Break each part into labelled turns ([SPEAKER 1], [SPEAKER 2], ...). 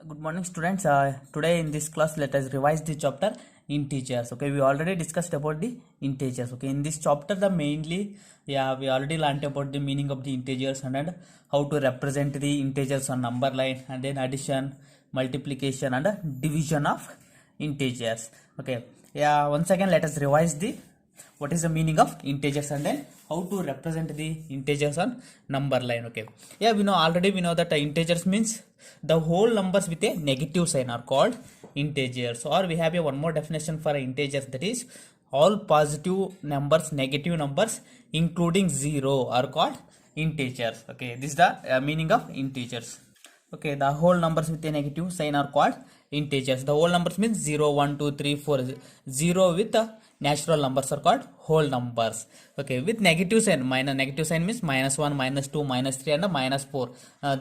[SPEAKER 1] Good morning, students. Today in this class, let us revise the chapter integers. Okay, we already discussed about the integers. Okay, in this chapter, we already learned about the meaning of the integers and how to represent the integers on number line, and then addition, multiplication, and division of integers. Okay, once again, let us revise the what is the meaning of integers and then how to represent the integers on number line. Okay, we know that integers means the whole numbers with a negative sign are called integers, or we have a one more definition for integers, that is all positive numbers, negative numbers including zero are called integers. Okay, this is the meaning of integers. Okay, the whole numbers with a negative sign are called integers. The whole numbers means 0, 1, 2, 3, 4. 0 with natural numbers are called whole numbers. Okay, with negative sign, negative sign means -1, -2, -3 and -4.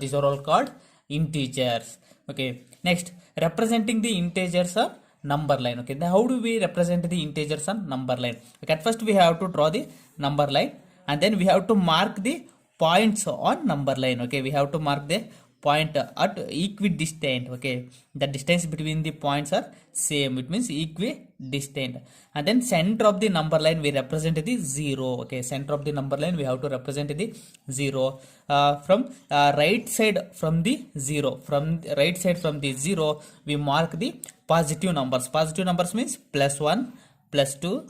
[SPEAKER 1] These are all called integers. Okay, next, representing the integers on number line. Okay, then how do we represent the integers on number line? Okay, at first we have to draw the number line and then we have to mark the points on number line. Okay, we have to mark the point at equidistant. Okay, the distance between the points are same, it means equidistant. And then center of the number line we represent the 0. Okay, center of the number line we have to represent the 0. From right side from the 0, from right side from the 0 we mark the positive numbers. Positive numbers means +1, +2,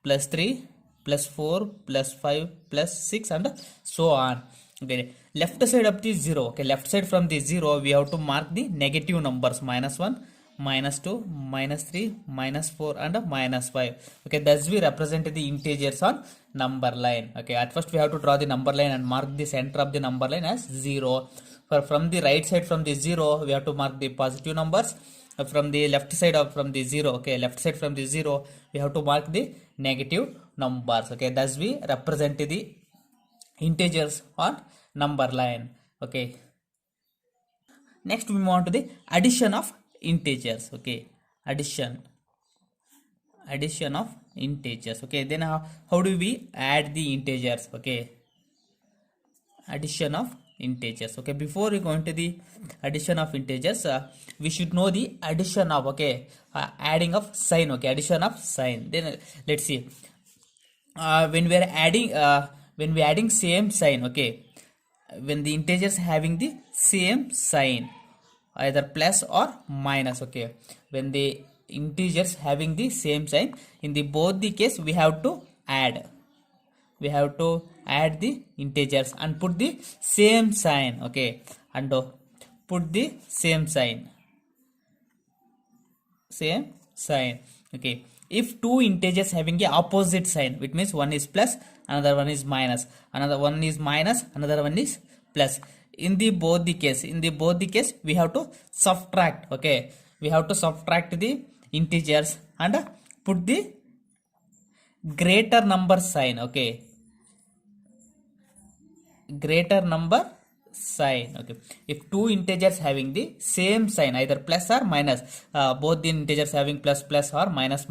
[SPEAKER 1] +3, +4, +5, +6 and so on. Okay, left side of the 0. Okay, left side from the 0 we have to mark the negative numbers, -1, -2, -3, -4 and -5. Okay, thus we represent the integers on number line. Okay, at first we have to draw the number line and mark the center of the number line as 0. From the right side from the 0 we have to mark the positive numbers. From the left side of from the 0, okay, left side from the 0 we have to mark the negative numbers. Okay, thus we represent the integers on number line. Okay, next we move on to the addition of integers. Okay, addition of integers. Okay, then how do we add the integers? Okay, addition of integers. Okay, before we go into the addition of integers, we should know the addition of, okay, adding of sign. Okay, addition of sign. Then let's see, when we are adding same sign. Okay, when the integers having the same sign, either plus or minus. Okay, when the integers having the same sign, in the both the case we have to add the integers and put the same sign. Okay, and put the same sign. Okay, if two integers having a opposite sign, which means one is plus, another one is minus, another one is minus, another one is plus. In the both the case we have to subtract. Okay, we have to subtract the integers and put the greater number sign. Okay, greater number sign. Okay, if two integers having the same sign, either plus or minus, both the integers having plus or minus,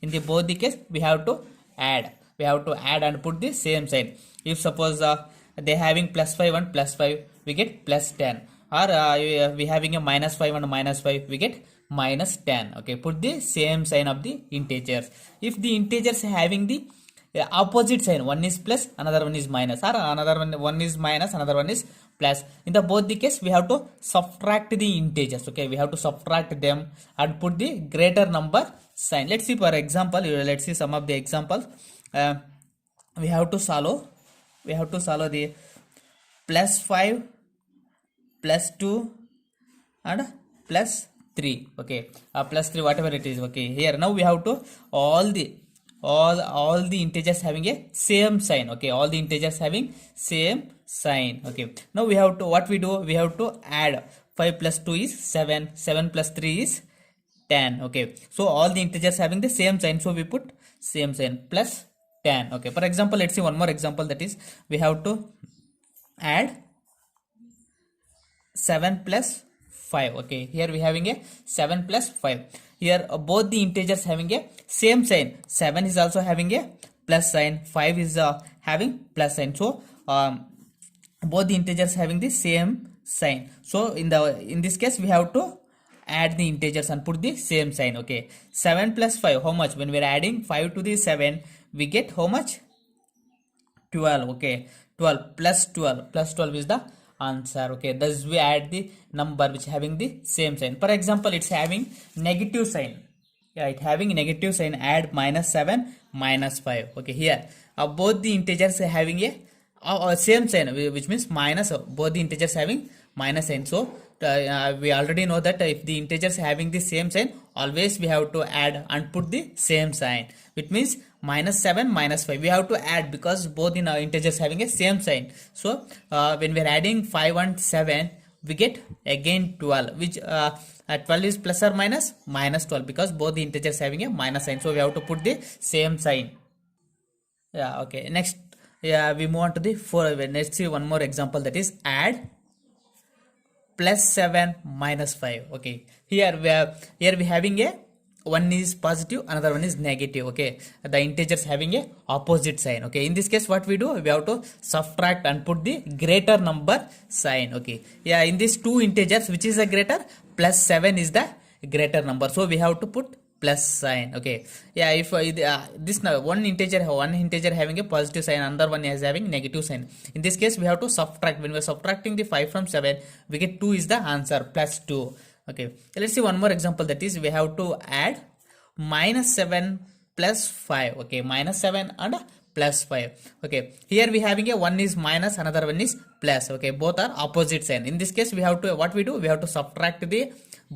[SPEAKER 1] in the both the case we have to add and put the same sign. If suppose they having +5 and +5, we get +10, or we having a -5 and -5, we get -10. Okay, put the same sign of the integers. If the integers having the opposite sign, one is plus, another one is minus, or another one is minus, another one is plus, in the both the case we have to subtract the integers. Okay, we have to subtract them and put the greater number sign. Let's see, for example, let's see some of the examples. We have to solve the +5, +2 and +3. Okay, +3, whatever it is. Okay, here now we have to all the integers having a same sign. Okay, all the integers having same sign. Okay, now we have to, what we do, we have to add 5 + 2 is 7, 7 + 3 is 10. Okay, so all the integers having the same sign, so we put same sign, +10. Okay, for example, let's see one more example, that is we have to add 7 + 5. Okay, here we having a 7 + 5. Here both the integers having a same sign. 7 is also having a plus sign, 5 is having plus sign. So both the integers having the same sign. So in this case we have to add the integers and put the same sign. Okay, 7 plus 5, how much? When we are adding 5 to the 7, we get how much? 12. Okay, 12 plus 12 is the answer. Okay, thus we add the number which having the same sign. For example, it's having negative sign. Yeah, it having negative sign, add -7 -5. Okay, here both the integers are having a same sign, which means minus. Both the integers having minus sign. So we already know that if the integers having the same sign, always we have to add and put the same sign, which means -7 -5 we have to add, because both in our integers having a same sign. So when we are adding 5 and 7, we get again 12, which 12 is plus or minus -12, because both the integers having a minus sign, so we have to put the same sign. Yeah, okay, next, yeah, we move on to the 4. Let's see one more example, that is add +7 -5. Okay, here we having a one is positive, another one is negative. Okay, the integers having a opposite sign. Okay, in this case what we do, we have to subtract and put the greater number sign. Okay, yeah, in these two integers, which is the greater? +7 is the greater number, so we have to put plus sign. Okay, yeah, if this now one integer having a positive sign, another one is having negative sign. In this case we have to subtract. When we are subtracting the 5 from 7, we get 2 is the answer, +2. Okay, let's see one more example, that is we have to add -7 plus 5. Okay, -7 and +5. Okay, here we having a one is minus, another one is plus. Okay, both are opposite sign. In this case we have to, what we do, we have to subtract the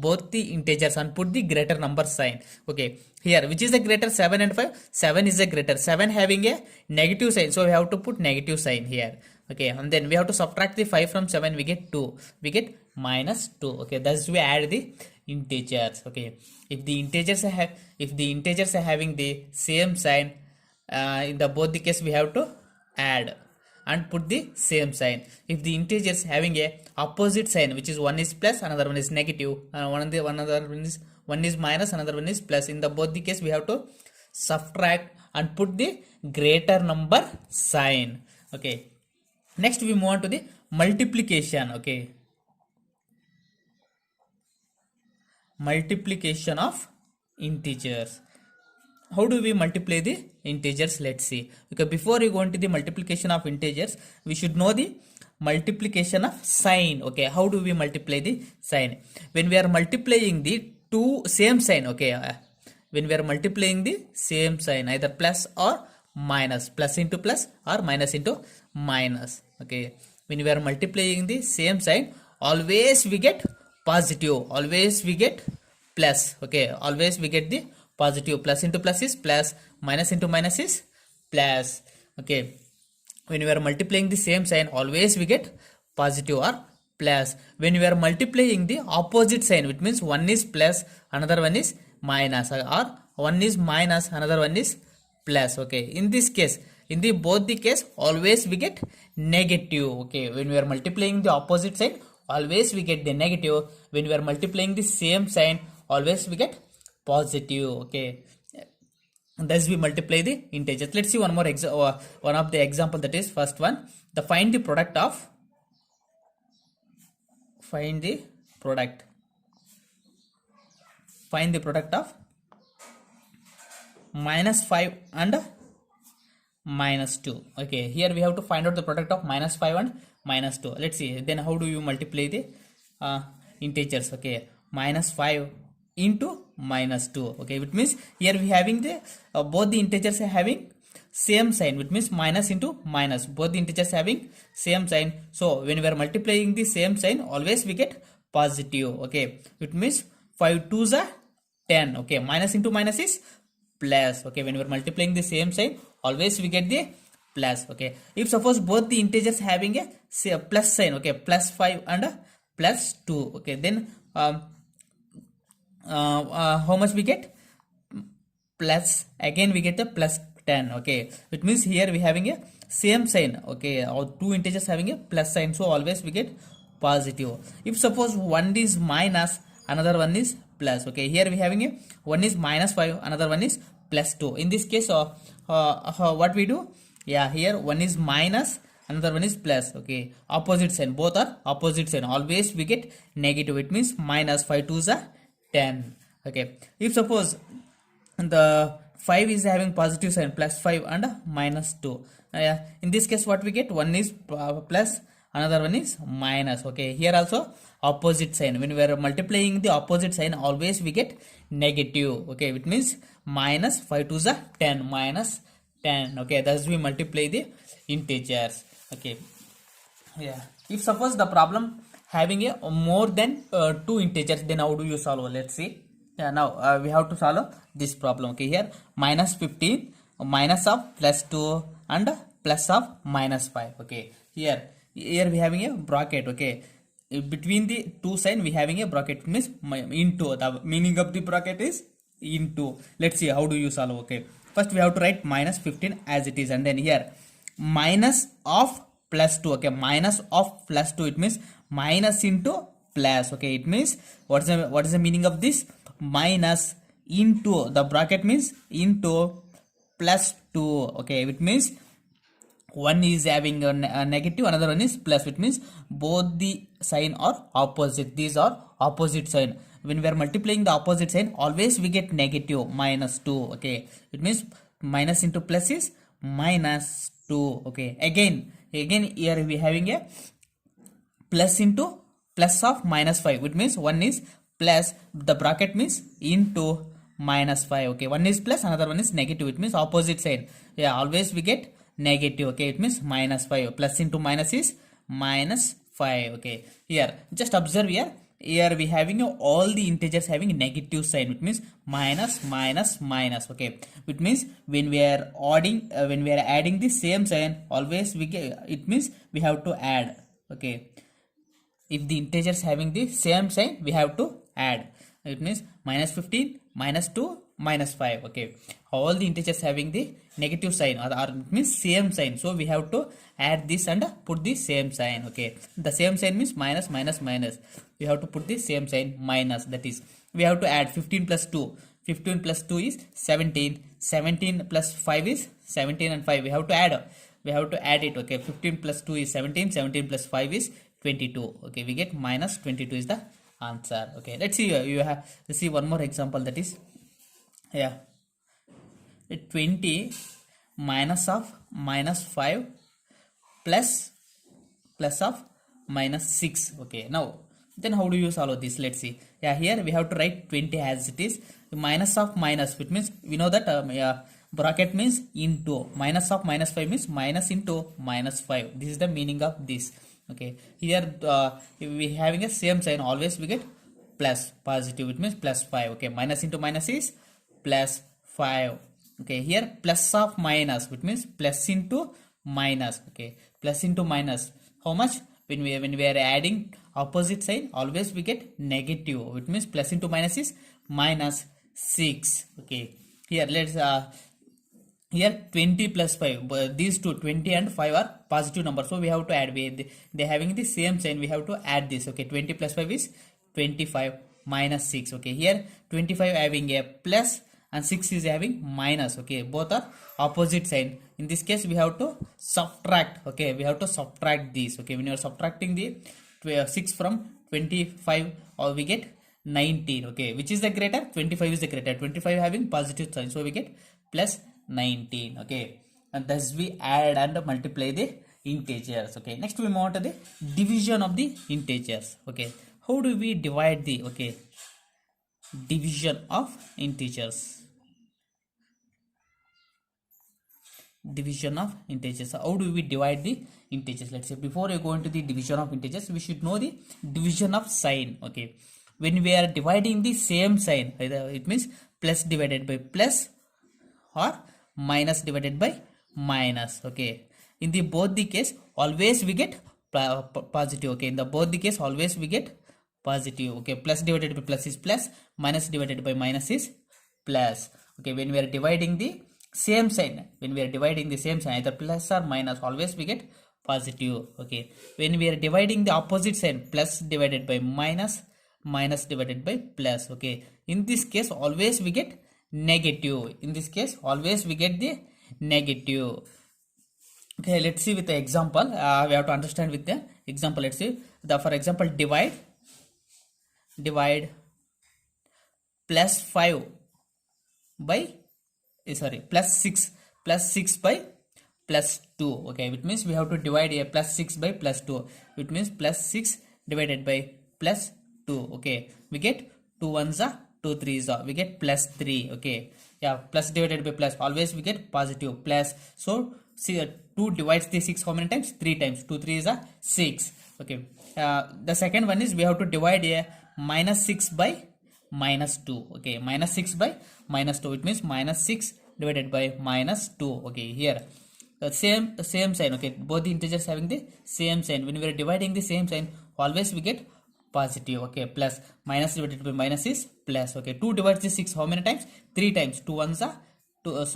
[SPEAKER 1] both the integers and put the greater number sign. Okay, here which is the greater, 7 and 5? 7 is the greater. 7 having a negative sign, so we have to put negative sign here. Okay, and then we have to subtract the 5 from 7, we get 2, we get -2. Okay, thus we add the integers. Okay, if the integers are having the same sign, in the both the case we have to add and put the same sign. If the integers having a opposite sign, which is one is plus, another one is negative, one is minus, another one is plus, in the both the case we have to subtract and put the greater number sign. Okay, next we move on to the multiplication. Okay, multiplication of integers. How do we multiply the integers? Let's see. Okay, before we go into the multiplication of integers, we should know the multiplication of sign. Okay, how do we multiply the sign? When we are multiplying the two same sign, okay, when we are multiplying the same sign, either plus or minus, plus into plus or minus into minus. Okay, when we are multiplying the same sign, always we get positive, always we get plus. Okay, always we get the positive. Plus into plus is plus, minus into minus is plus. Okay, when we are multiplying the same sign, always we get positive or plus. When we are multiplying the opposite sign, which means one is plus, another one is minus, or one is minus, another one is plus. Okay, in this case, in the both the case, always we get negative. Okay, when we are multiplying the opposite sign, always we get the negative. When we are multiplying the same sign, always we get positive. Okay, thus we multiply the integers. Let's see one more one of the example, that is first one, the find the product of -5 and -2. Okay, here we have to find out the product of -5 and -2. Let's see, then how do you multiply the integers? Okay, -5 into -2. Okay, which means here we having the both the integers are having same sign, which means minus into minus, both the integers having same sign. So when we are multiplying the same sign, always we get positive. Okay, which means 5 2s are 10. Okay, minus into minus is plus. Okay, when we are multiplying the same sign, always we get the plus. Okay, if suppose both the integers having a say a plus sign, okay, +5 and +2. Okay, then how much we get? Plus, again we get the +10. Okay, which means here we having a same sign. Okay, our two integers having a plus sign, so always we get positive. If suppose one is minus, another one is plus. Okay, here we having a one is -5, another one is +2. In this case, what we do? Yeah, here one is minus, another one is plus. Okay, opposite sign, both are opposite sign, always we get negative. It means -5 2s are 10. Okay, if suppose the 5 is having positive sign, plus 5 and minus 2, in this case what we get, one is plus, another one is minus. Okay, here also opposite sign, when we are multiplying the opposite sign always we get negative. Okay, it means minus 5 to the 10, minus 10. Okay, thus we multiply the integers. Okay, yeah, if suppose the problem having a more than two integers, then how do you solve? Let's see. Yeah, now we have to solve this problem. Okay, here minus 15, minus of plus 2 and plus of minus 5. Okay, here we having a bracket. Okay, between the two sign we having a bracket, means into, the meaning of the bracket is into. Let's see how do you solve. Okay, first we have to write minus 15 as it is, and then here minus of plus 2. Okay, minus of plus 2, it means minus into plus. Okay, it means what is the meaning of this? Minus into, the bracket means into plus 2. Okay, it means one is having a negative, another one is plus. It means both the sign are opposite, these are opposite sign. When we are multiplying the opposite sign always we get negative, minus 2. Okay, it means minus into plus is minus 2. Okay, again here we having a plus into plus of minus 5, which means one is plus, the bracket means into minus 5. Okay, one is plus, another one is negative, it means opposite sign. Yeah, always we get negative. Okay, it means minus 5, plus into minus is minus 5. Okay, here just observe, here we having all the integers having negative sign, which means minus minus minus. Okay, which means when we are adding the same sign always we get, it means we have to add. Okay, if the integers having the same sign we have to add. It means minus 15, minus 2, minus 5. Okay, all the integers having the negative sign, or it means same sign, so we have to add this and put the same sign. Okay, the same sign means minus minus minus, we have to put the same sign minus. That is, we have to add 15 plus 2, 15 plus 2 is 17, 17 plus 5 is 17, and 5 we have to add it. Okay, 15 plus 2 is 17, 17 plus 5 is 22. Okay, we get minus 22 is the answer. Okay, let's see, let's see one more example, that is 20 minus of minus 5 plus of minus 6. Okay, now then how do you solve this? Let's see. Here we have to write 20 as it is, minus of minus, which means we know that bracket means into, minus of minus 5 means minus into minus 5. This is the meaning of this. Okay, here if we having a same sign always we get plus, positive, it means plus 5. Okay, minus into minus is plus 5. Okay, here plus of minus, which means plus into minus. Okay, plus into minus, how much? When we are adding opposite sign always we get negative, which means plus into minus is minus 6. Okay, here let's here 20 plus 5, but these two 20 and 5 are positive numbers, so we have to add. They having the same sign, we have to add this. Okay, 20 plus 5 is 25, minus 6. Okay, here 25 having a plus and 6 is having minus. Okay, both are opposite sign. In this case we have to subtract. Okay, we have to subtract these. Okay, when you are subtracting the 6 from 25, or we get 19. Okay, which is the greater? 25 is the greater. 25 having positive sign, so we get plus 19. Okay, and thus we add and multiply the integers. Okay, next we move on to the division of the integers. Okay, how do we divide the division of integers? Division of integers, how do we divide the integers? Let's say, before we go into the division of integers, we should know the division of sign. Okay, when we are dividing the same sign, either it means plus divided by plus or minus divided by minus. Okay, in the both the case always we get positive. Okay, in the both the case always we get positive. Okay, plus divided by plus is plus, minus divided by minus is plus. Okay, when we are dividing the same sign, either plus or minus, always we get positive. Okay, when we are dividing the opposite sign, plus divided by minus, minus divided by plus. Okay, in this case always we get negative. In this case always we get the negative. Okay, let's see with the example. We have to understand with the example. Let's see, for example, divide plus 5 by plus 6 by plus 2. Okay, which means we have to divide here plus 6 by plus 2, which means plus 6 divided by plus 2. Okay, we get 2 ones are 2 threes are, we get plus 3. Okay, yeah, plus divided by plus, always we get positive plus. So see, 2 divides the 6 how many times? 3 times. 2 3 is a 6. Okay, the second one is we have to divide a minus 6 by minus 2. Okay, minus 6 by minus 2, it means minus 6 divided by minus 2. Okay, here the same sign. Okay, both the integers having the same sign. When we are dividing the same sign, always we get positive. Okay, plus, minus divided by minus is plus. Okay, 2 divides the 6 how many times? 3 times. 2 ones are 2,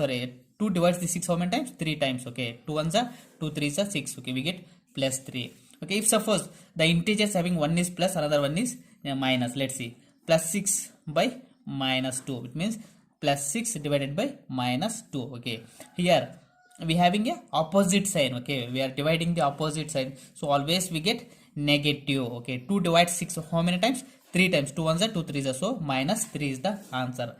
[SPEAKER 1] 2 divides the 6 how many times? 3 times. Okay, 2 ones are 2 threes are 6. Okay, we get plus 3. Okay, if suppose the integers having one is plus, another one is minus, let's see, plus 6 by minus 2, it means plus 6 divided by minus 2. Okay, here we having a opposite sign. Okay, we are dividing the opposite sign, so always we get negative. Okay, 2 divides 6 how many times? 3 times. 2 ones are 2 threes are, so minus 3 is the answer.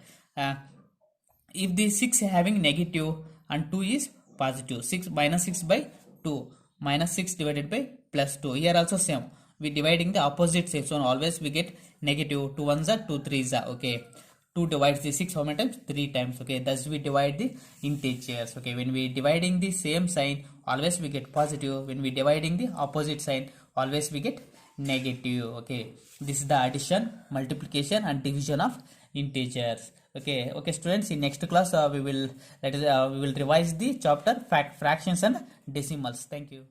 [SPEAKER 1] If the 6 having negative and 2 is positive, 6 minus 6 by 2, minus 6 divided by plus 2, here also same, we dividing the opposite side, so always we get negative. 2 ones are 2 threes are. Okay, 2 divides the 6 how many times? 3 times. Okay, thus we divide the integers. Okay, when we dividing the same sign, always we get positive. When we dividing the opposite sign, always we get negative. Okay, this is the addition, multiplication and division of integers. Okay, students, in next class we will revise the chapter fractions and decimals. Thank you.